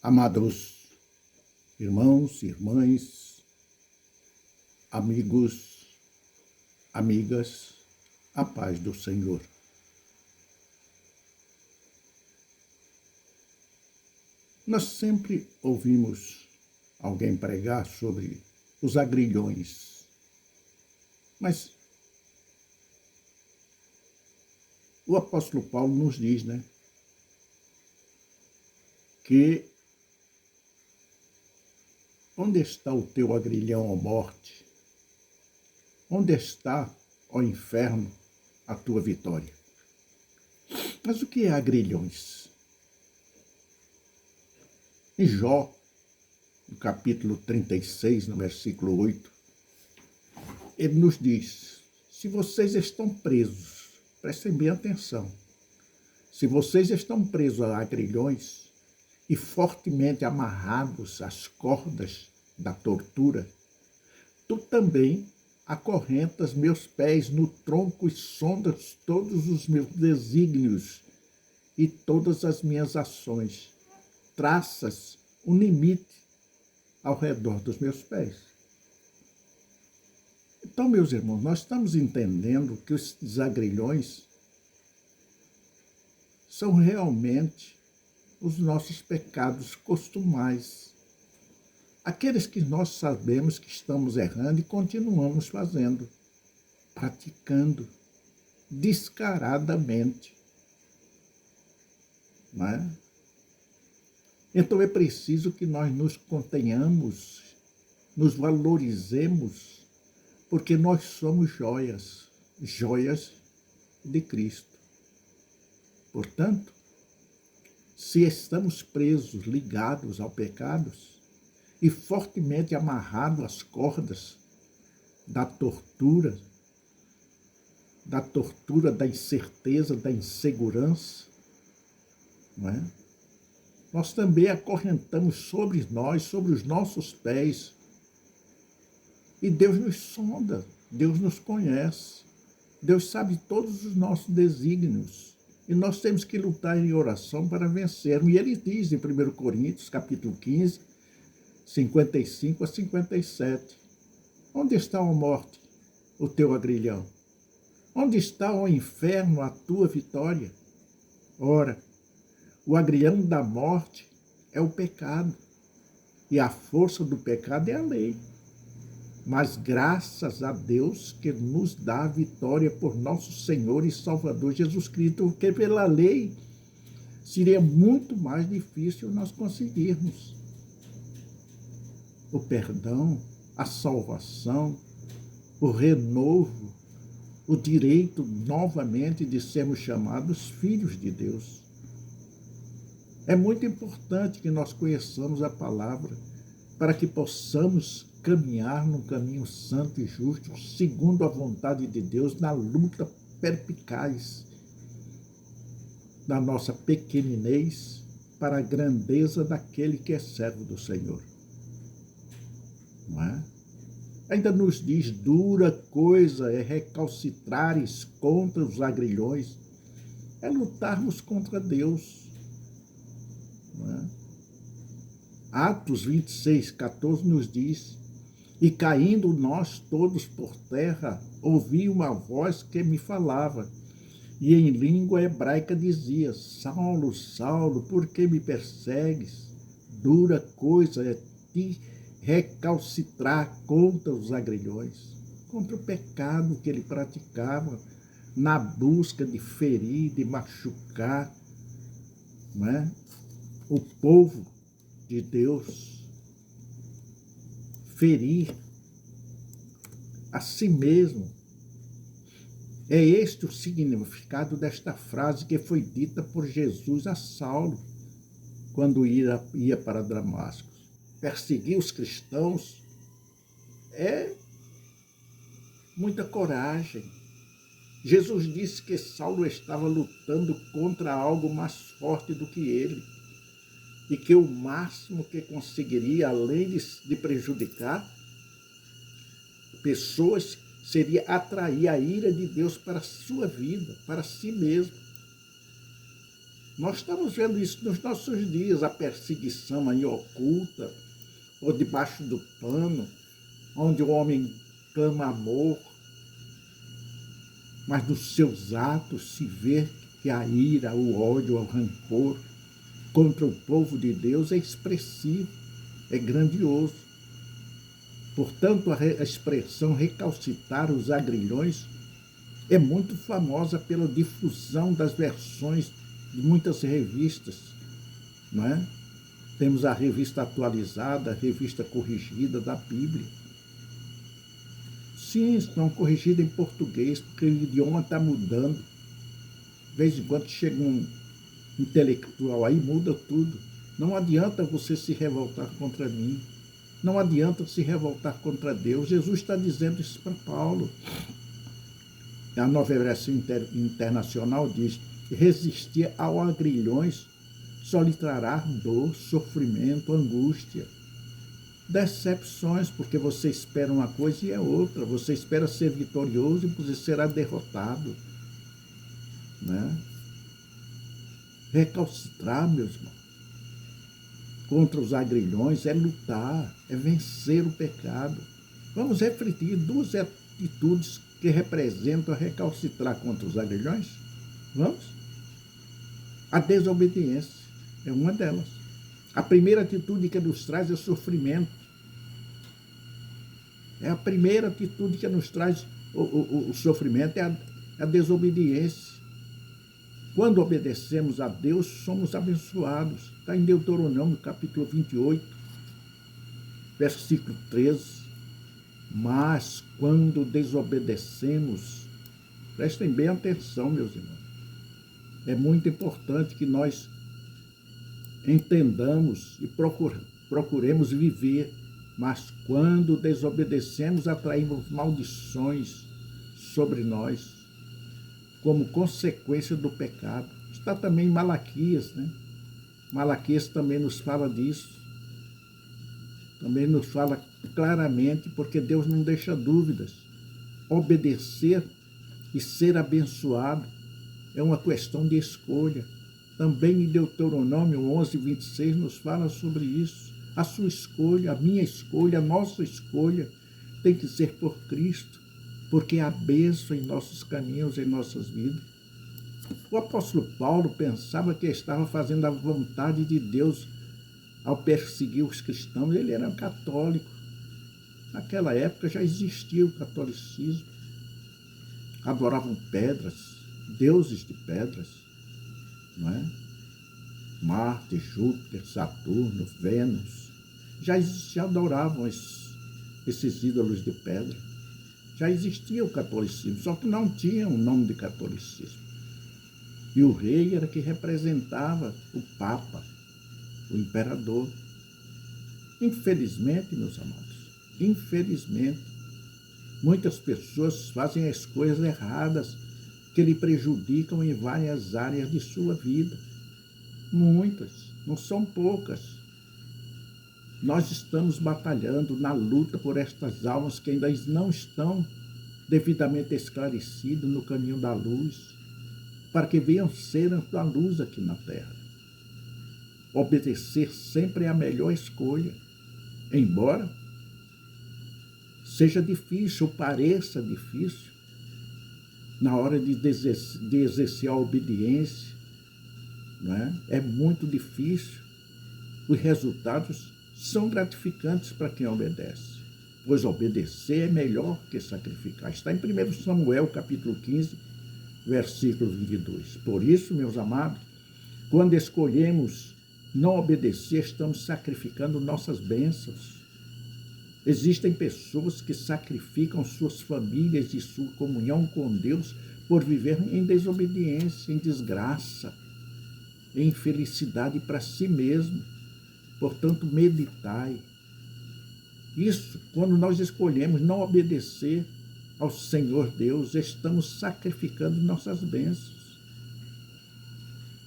Amados irmãos, irmãs, amigos, amigas, a paz do Senhor. Nós sempre ouvimos alguém pregar sobre os agrilhões, mas o apóstolo Paulo nos diz, que onde está o teu agrilhão, ó morte? Onde está, ó inferno, a tua vitória? Mas o que é agrilhões? Em Jó, no capítulo 36, no versículo 8, ele nos diz: se vocês estão presos, prestem bem atenção, se vocês estão presos a agrilhões e fortemente amarrados às cordas da tortura, tu também acorrentas meus pés no tronco e sondas todos os meus desígnios e todas as minhas ações. Traças um limite ao redor dos meus pés. Então, meus irmãos, nós estamos entendendo que os agrilhões são realmente os nossos pecados costumais. Aqueles que nós sabemos que estamos errando e continuamos fazendo, praticando descaradamente. Não é? Então é preciso que nós nos contenhamos, nos valorizemos, porque nós somos joias de Cristo. Portanto, se estamos presos, ligados ao pecado e fortemente amarrados às cordas da tortura, da incerteza, da insegurança, não é? Nós também acorrentamos sobre nós, sobre os nossos pés. E Deus nos sonda, Deus nos conhece, Deus sabe todos os nossos desígnios. E nós temos que lutar em oração para vencermos. E ele diz em 1 Coríntios, capítulo 15, 55 a 57, onde está, ó morte, o teu agrilhão? Onde está, ó inferno, a tua vitória? Ora, o agrilhão da morte é o pecado, e a força do pecado é a lei. Mas graças a Deus que nos dá a vitória por nosso Senhor e Salvador Jesus Cristo, porque pela lei seria muito mais difícil nós conseguirmos o perdão, a salvação, o renovo, o direito novamente de sermos chamados filhos de Deus. É muito importante que nós conheçamos a palavra para que possamos caminhar num caminho santo e justo, segundo a vontade de Deus, na luta perspicaz da nossa pequeninez para a grandeza daquele que é servo do Senhor. Não é? Ainda nos diz: dura coisa é recalcitrares contra os agrilhões, é lutarmos contra Deus. Não é? Atos 26, 14 nos diz: e caindo nós todos por terra, ouvi uma voz que me falava, e em língua hebraica dizia: Saulo, Saulo, por que me persegues? Dura coisa é te recalcitrar contra os agrilhões, contra o pecado que ele praticava, na busca de ferir, de machucar, não é? O povo de Deus, ferir a si mesmo. É este o significado desta frase que foi dita por Jesus a Saulo quando ia para Damasco. Perseguir os cristãos é muita coragem. Jesus disse que Saulo estava lutando contra algo mais forte do que ele, e que o máximo que conseguiria, além de prejudicar pessoas, seria atrair a ira de Deus para a sua vida, para si mesmo. Nós estamos vendo isso nos nossos dias, a perseguição aí oculta, ou debaixo do pano, onde o homem clama amor, mas dos seus atos se vê que a ira, o ódio, o rancor contra o povo de Deus é expressivo, é grandioso. Portanto, a expressão recalcitrar os agrilhões é muito famosa pela difusão das versões de muitas revistas, não é? Temos a revista atualizada, a revista corrigida da Bíblia. Sim, estão corrigidas em português, porque o idioma está mudando. De vez em quando chega um intelectual aí, muda tudo. Não adianta você se revoltar contra mim. Não adianta se revoltar contra Deus. Jesus está dizendo isso para Paulo. A Nova Versão Internacional diz: resistir ao agrilhões só lhe trará dor, sofrimento, angústia, decepções, porque você espera uma coisa e é outra. Você espera ser vitorioso e você será derrotado, né? Recalcitrar, meus irmãos, contra os agrilhões é lutar, é vencer o pecado. Vamos refletir duas atitudes que representam recalcitrar contra os agrilhões? Vamos? A desobediência é uma delas. A primeira atitude que nos traz é sofrimento. É a primeira atitude que nos traz o sofrimento, é a desobediência. Quando obedecemos a Deus, somos abençoados. Está em Deuteronômio, capítulo 28, versículo 13. Mas quando desobedecemos, prestem bem atenção, meus irmãos, é muito importante que nós entendamos e procuremos viver, mas quando desobedecemos, atraímos maldições sobre nós, como consequência do pecado. Está também em Malaquias, né? Malaquias também nos fala disso. Também nos fala claramente, porque Deus não deixa dúvidas. Obedecer e ser abençoado é uma questão de escolha. Também em Deuteronômio 11, 26 nos fala sobre isso. A sua escolha, a minha escolha, a nossa escolha tem que ser por Cristo, porque há bênção em nossos caminhos, em nossas vidas. O apóstolo Paulo pensava que estava fazendo a vontade de Deus ao perseguir os cristãos. Ele era católico. Naquela época já existia o catolicismo. Adoravam pedras, deuses de pedras, não é? Marte, Júpiter, Saturno, Vênus. Já adoravam esses ídolos de pedra. Já existia o catolicismo, só que não tinha o nome de catolicismo. E o rei era que representava o Papa, o imperador. Infelizmente, meus amados, infelizmente, muitas pessoas fazem as coisas erradas que lhe prejudicam em várias áreas de sua vida. Muitas, não são poucas. Nós estamos batalhando na luta por estas almas que ainda não estão devidamente esclarecidas no caminho da luz, para que venham ser a luz aqui na terra. Obedecer sempre é a melhor escolha, embora seja difícil, ou pareça difícil, na hora de exercer a obediência, não é? É muito difícil. Os resultados são gratificantes para quem obedece, pois obedecer é melhor que sacrificar. Está em 1 Samuel, capítulo 15, versículo 22. Por isso, meus amados, quando escolhemos não obedecer, estamos sacrificando nossas bênçãos. Existem pessoas que sacrificam suas famílias e sua comunhão com Deus por viver em desobediência, em desgraça, em infelicidade para si mesmo. Portanto, meditai. Isso, quando nós escolhemos não obedecer ao Senhor Deus, estamos sacrificando nossas bênçãos.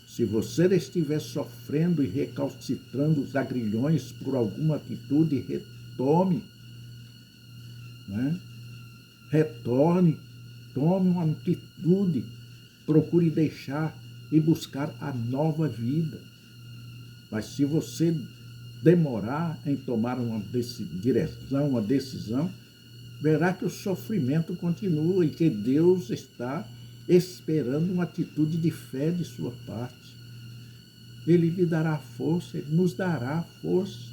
Se você estiver sofrendo e recalcitrando os agrilhões por alguma atitude, retome, né? Retorne, tome uma atitude, procure deixar e buscar a nova vida. Mas se você demorar em tomar uma decisão, verá que o sofrimento continua e que Deus está esperando uma atitude de fé de sua parte. Ele lhe dará força, Ele nos dará força,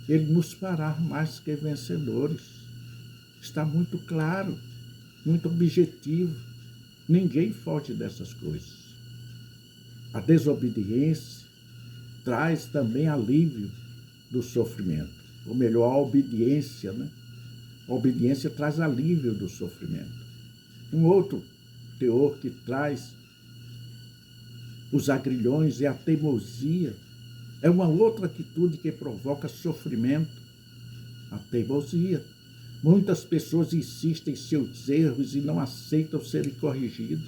Ele nos fará mais que vencedores. Está muito claro, muito objetivo. Ninguém foge dessas coisas. A desobediência traz também alívio do sofrimento. Ou melhor, a obediência, né? A obediência traz alívio do sofrimento. Um outro teor que traz os agrilhões é a teimosia. É uma outra atitude que provoca sofrimento. A teimosia. Muitas pessoas insistem em seus erros e não aceitam serem corrigidos.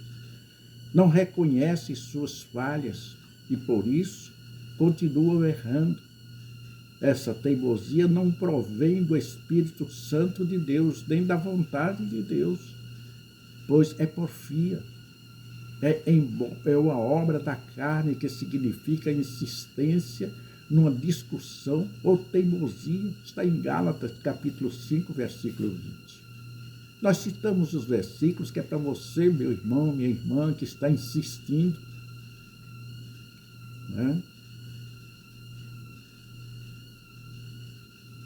Não reconhecem suas falhas e, por isso, continuam errando. Essa teimosia não provém do Espírito Santo de Deus, nem da vontade de Deus, pois é porfia. É uma obra da carne que significa insistência numa discussão ou teimosia. Está em Gálatas, capítulo 5, versículo 20. Nós citamos os versículos que é para você, meu irmão, minha irmã, que está insistindo, né?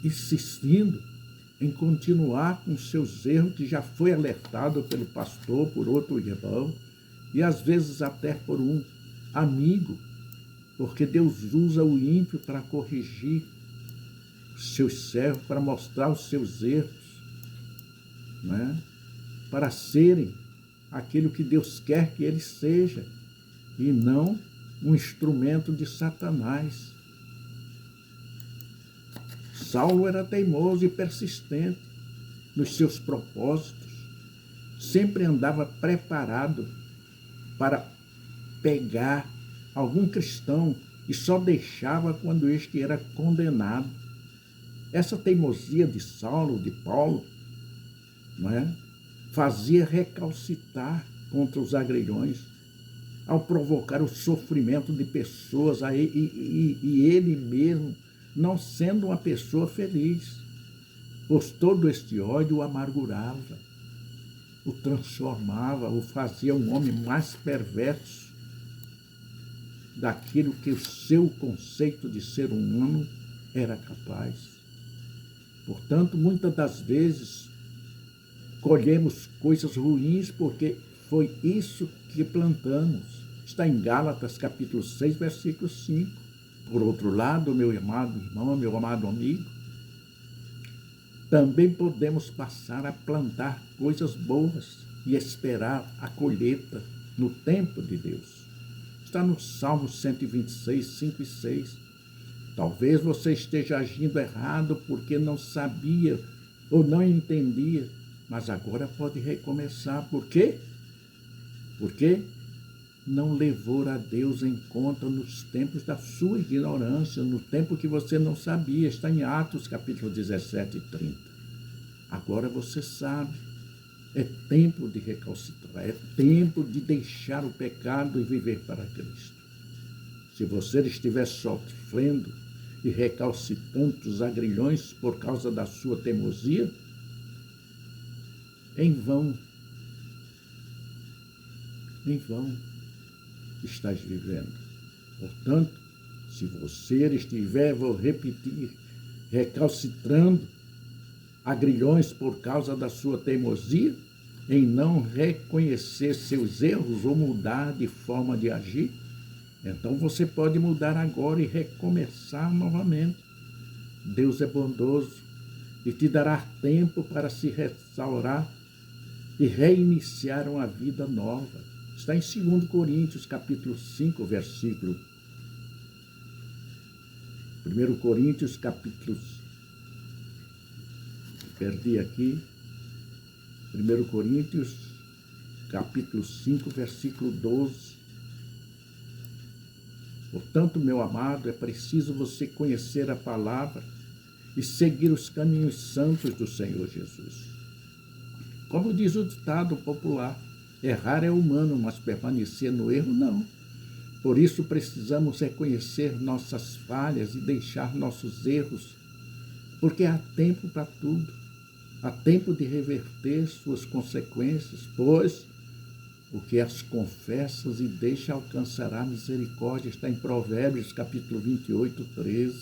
Insistindo em continuar com seus erros, que já foi alertado pelo pastor, por outro irmão, e às vezes até por um amigo, porque Deus usa o ímpio para corrigir os seus servos, para mostrar os seus erros, né? Para serem aquilo que Deus quer que eles sejam, e não um instrumento de Satanás. Saulo era teimoso e persistente nos seus propósitos, sempre andava preparado para pegar algum cristão e só deixava quando este era condenado. Essa teimosia de Saulo, de Paulo, não é? Fazia recalcitar contra os agrilhões, ao provocar o sofrimento de pessoas, e ele mesmo não sendo uma pessoa feliz, pois todo este ódio o amargurava, o transformava, o fazia um homem mais perverso daquilo que o seu conceito de ser humano era capaz. Portanto, muitas das vezes, colhemos coisas ruins porque foi isso que plantamos. Está em Gálatas, capítulo 6, versículo 5. Por outro lado, meu amado irmão, meu amado amigo, também podemos passar a plantar coisas boas e esperar a colheita no tempo de Deus. Está no Salmo 126, 5 e 6. Talvez você esteja agindo errado porque não sabia ou não entendia, mas agora pode recomeçar. Por quê? Porque não levou a Deus em conta nos tempos da sua ignorância, no tempo que você não sabia. Está em Atos, capítulo 17 e 30. Agora você sabe. É tempo de recalcitrar, é tempo de deixar o pecado e viver para Cristo. Se você estiver sofrendo e recalcitando os agrilhões por causa da sua teimosia, em vão estás vivendo. Portanto, se você estiver, vou repetir, recalcitrando agrilhões por causa da sua teimosia, em não reconhecer seus erros ou mudar de forma de agir, então você pode mudar agora e recomeçar novamente. Deus é bondoso e te dará tempo para se restaurar e reiniciar uma vida nova. Está em 2 Coríntios, capítulo 5, versículo. 1 Coríntios, capítulo... Perdi aqui. 1 Coríntios, capítulo 5, versículo 12. Portanto, meu amado, é preciso você conhecer a palavra e seguir os caminhos santos do Senhor Jesus. Como diz o ditado popular, errar é humano, mas permanecer no erro não. Por isso precisamos reconhecer nossas falhas e deixar nossos erros, porque há tempo para tudo. Há tempo de reverter suas consequências, pois o que as confessas e deixa alcançará misericórdia. Está em Provérbios, capítulo 28, 13.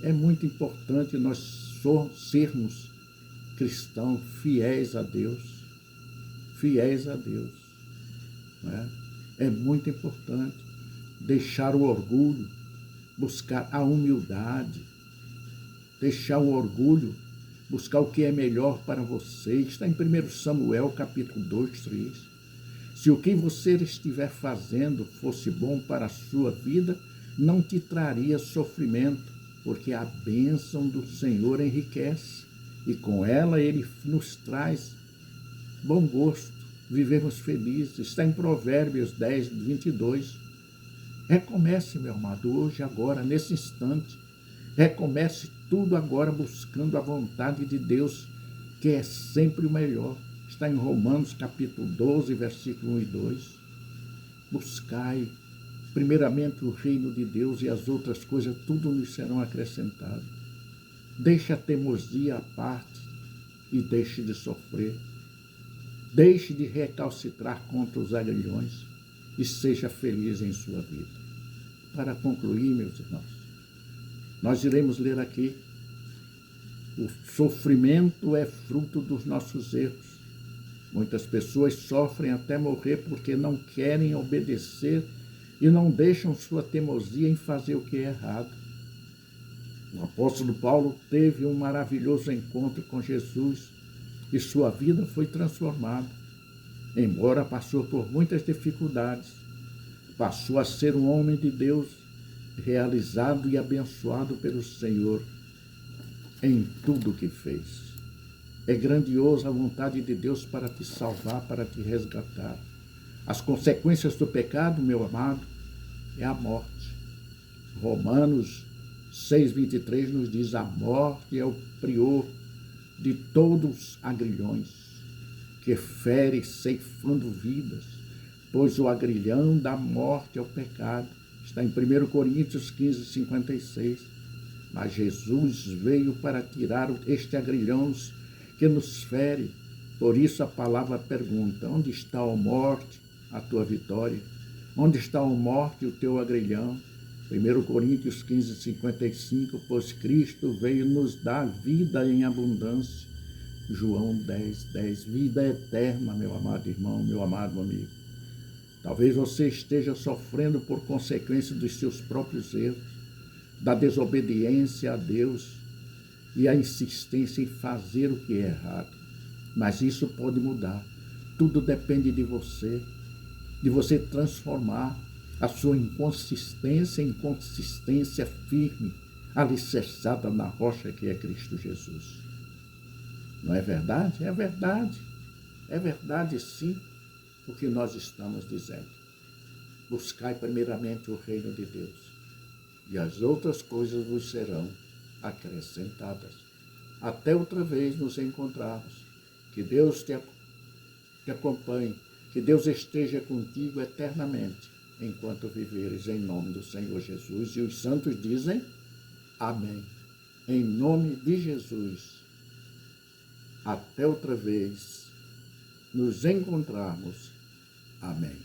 É muito importante nós sermos cristãos fiéis a Deus. Fiéis a Deus. Não é? É muito importante deixar o orgulho, buscar a humildade, deixar o orgulho, buscar o que é melhor para você. Está em 1 Samuel, capítulo 2, 3. Se o que você estiver fazendo fosse bom para a sua vida, não te traria sofrimento, porque a bênção do Senhor enriquece, e com ela ele nos traz bom gosto, vivemos felizes. Está em Provérbios 10, 22. Recomece, meu amado, hoje, agora, nesse instante. Recomece tudo agora buscando a vontade de Deus, que é sempre o melhor. Está em Romanos capítulo 12, versículo 1 e 2. Buscai primeiramente o reino de Deus e as outras coisas, tudo lhes serão acrescentadas. Deixe a teimosia à parte e deixe de sofrer. Deixe de recalcitrar contra os aguilhões e seja feliz em sua vida. Para concluir, meus irmãos, nós iremos ler aqui: o sofrimento é fruto dos nossos erros. Muitas pessoas sofrem até morrer porque não querem obedecer e não deixam sua teimosia em fazer o que é errado. O apóstolo Paulo teve um maravilhoso encontro com Jesus e sua vida foi transformada. Embora passou por muitas dificuldades, passou a ser um homem de Deus, realizado e abençoado pelo Senhor em tudo o que fez. É grandiosa a vontade de Deus para te salvar, para te resgatar. As consequências do pecado, meu amado, é a morte. Romanos 6,23 nos diz: a morte é o prior de todos os agrilhões, que fere ceifando vidas, pois o agrilhão da morte é o pecado. Está em 1 Coríntios 15, 56. Mas Jesus veio para tirar este agrilhão que nos fere. Por isso a palavra pergunta: onde está, ó morte, a tua vitória? Onde está, ó morte, o teu agrilhão? 1 Coríntios 15, 55, pois Cristo veio nos dar vida em abundância. João 10, 10, vida eterna, meu amado irmão, meu amado amigo. Talvez você esteja sofrendo por consequência dos seus próprios erros, da desobediência a Deus e a insistência em fazer o que é errado. Mas isso pode mudar. Tudo depende de você transformar a sua inconsistência em consistência firme, alicerçada na rocha que é Cristo Jesus. Não é verdade? É verdade. É verdade, sim, o que nós estamos dizendo. Buscai primeiramente o reino de Deus, e as outras coisas vos serão acrescentadas. Até outra vez nos encontrarmos. Que Deus te acompanhe, que Deus esteja contigo eternamente, enquanto viveres, em nome do Senhor Jesus. E os santos dizem amém. Em nome de Jesus. Até outra vez nos encontrarmos. Amém.